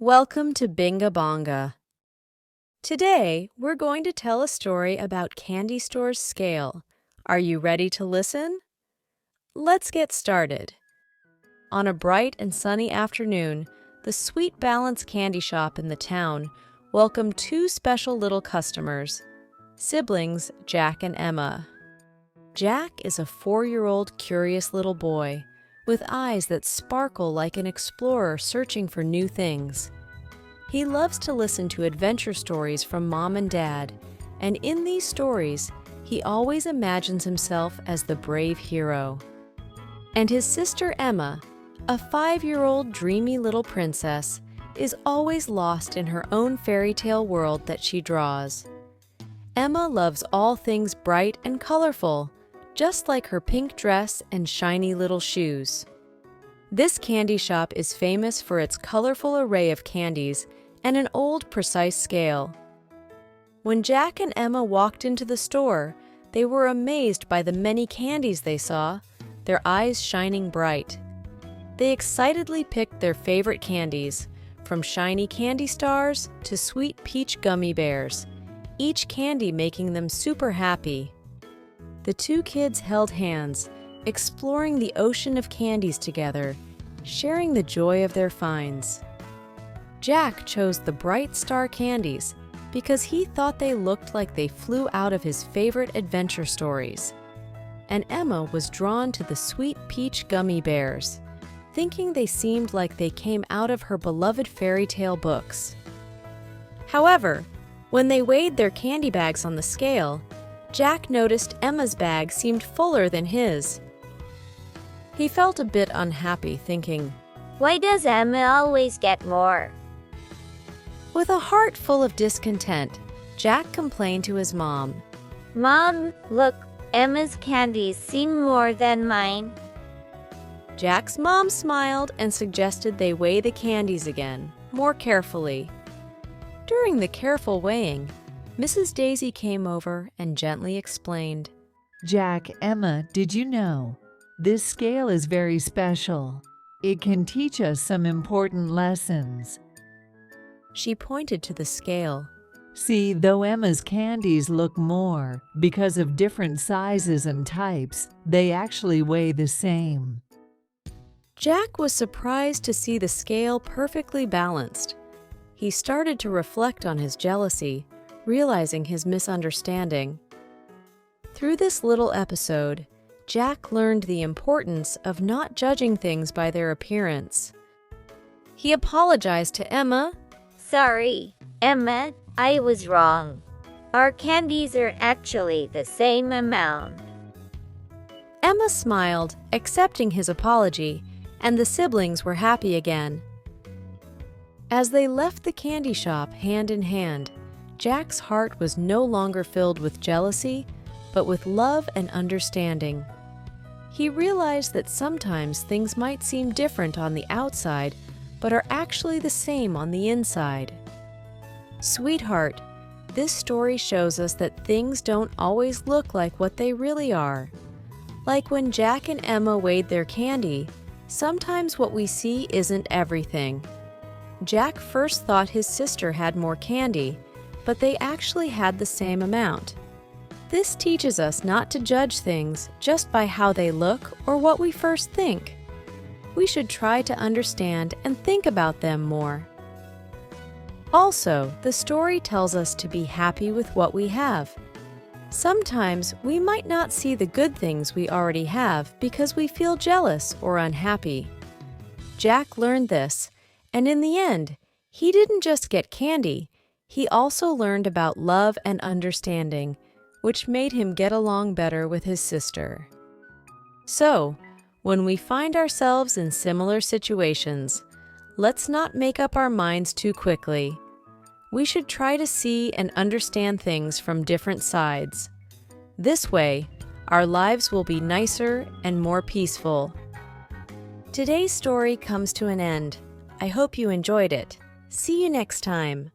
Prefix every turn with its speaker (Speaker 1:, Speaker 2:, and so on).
Speaker 1: Welcome to Binga Bonga. Today, we're going to tell a story about candy store's scale. Are you ready to listen? Let's get started. On a bright and sunny afternoon, the Sweet Balance candy shop in the town welcomed two special little customers, siblings Jack and Emma. Jack is a 4-year-old curious little boy with eyes that sparkle like an explorer searching for new things. He loves to listen to adventure stories from Mom and Dad, and in these stories, he always imagines himself as the brave hero. And his sister Emma, a 5-year-old dreamy little princess, is always lost in her own fairy tale world that she draws. Emma loves all things bright and colorful, just like her pink dress and shiny little shoes. This candy shop is famous for its colorful array of candies and an old, precise scale. When Jack and Emma walked into the store, they were amazed by the many candies they saw, their eyes shining bright. They excitedly picked their favorite candies, from shiny candy stars to sweet peach gummy bears, each candy making them super happy. The two kids held hands, exploring the ocean of candies together, sharing the joy of their finds. Jack chose the bright star candies because he thought they looked like they flew out of his favorite adventure stories. And Emma was drawn to the sweet peach gummy bears, thinking they seemed like they came out of her beloved fairy tale books. However, when they weighed their candy bags on the scale, Jack noticed Emma's bag seemed fuller than his. He felt a bit unhappy, thinking,
Speaker 2: "Why does Emma always get more?"
Speaker 1: With a heart full of discontent, Jack complained to his mom.
Speaker 2: "Mom, look, Emma's candies seem more than mine."
Speaker 1: Jack's mom smiled and suggested they weigh the candies again, more carefully. During the careful weighing, Mrs. Daisy came over and gently explained,
Speaker 3: "Jack, Emma, did you know? This scale is very special. It can teach us some important lessons."
Speaker 1: She pointed to the scale.
Speaker 3: See, though Emma's candies look more, because of different sizes and types, they actually weigh the same.
Speaker 1: Jack was surprised to see the scale perfectly balanced. He started to reflect on his jealousy, realizing his misunderstanding. Through this little episode, Jack learned the importance of not judging things by their appearance. He apologized to Emma.
Speaker 2: "Sorry, Emma, I was wrong. Our candies are actually the same amount."
Speaker 1: Emma smiled, accepting his apology, and the siblings were happy again. As they left the candy shop hand in hand, Jack's heart was no longer filled with jealousy, but with love and understanding. He realized that sometimes things might seem different on the outside, but are actually the same on the inside. Sweetheart, this story shows us that things don't always look like what they really are. Like when Jack and Emma weighed their candy, sometimes what we see isn't everything. Jack first thought his sister had more candy, but they actually had the same amount. This teaches us not to judge things just by how they look or what we first think. We should try to understand and think about them more. Also, the story tells us to be happy with what we have. Sometimes we might not see the good things we already have because we feel jealous or unhappy. Jack learned this, and in the end, he didn't just get candy, he also learned about love and understanding, which made him get along better with his sister. So, when we find ourselves in similar situations, let's not make up our minds too quickly. We should try to see and understand things from different sides. This way, our lives will be nicer and more peaceful. Today's story comes to an end. I hope you enjoyed it. See you next time.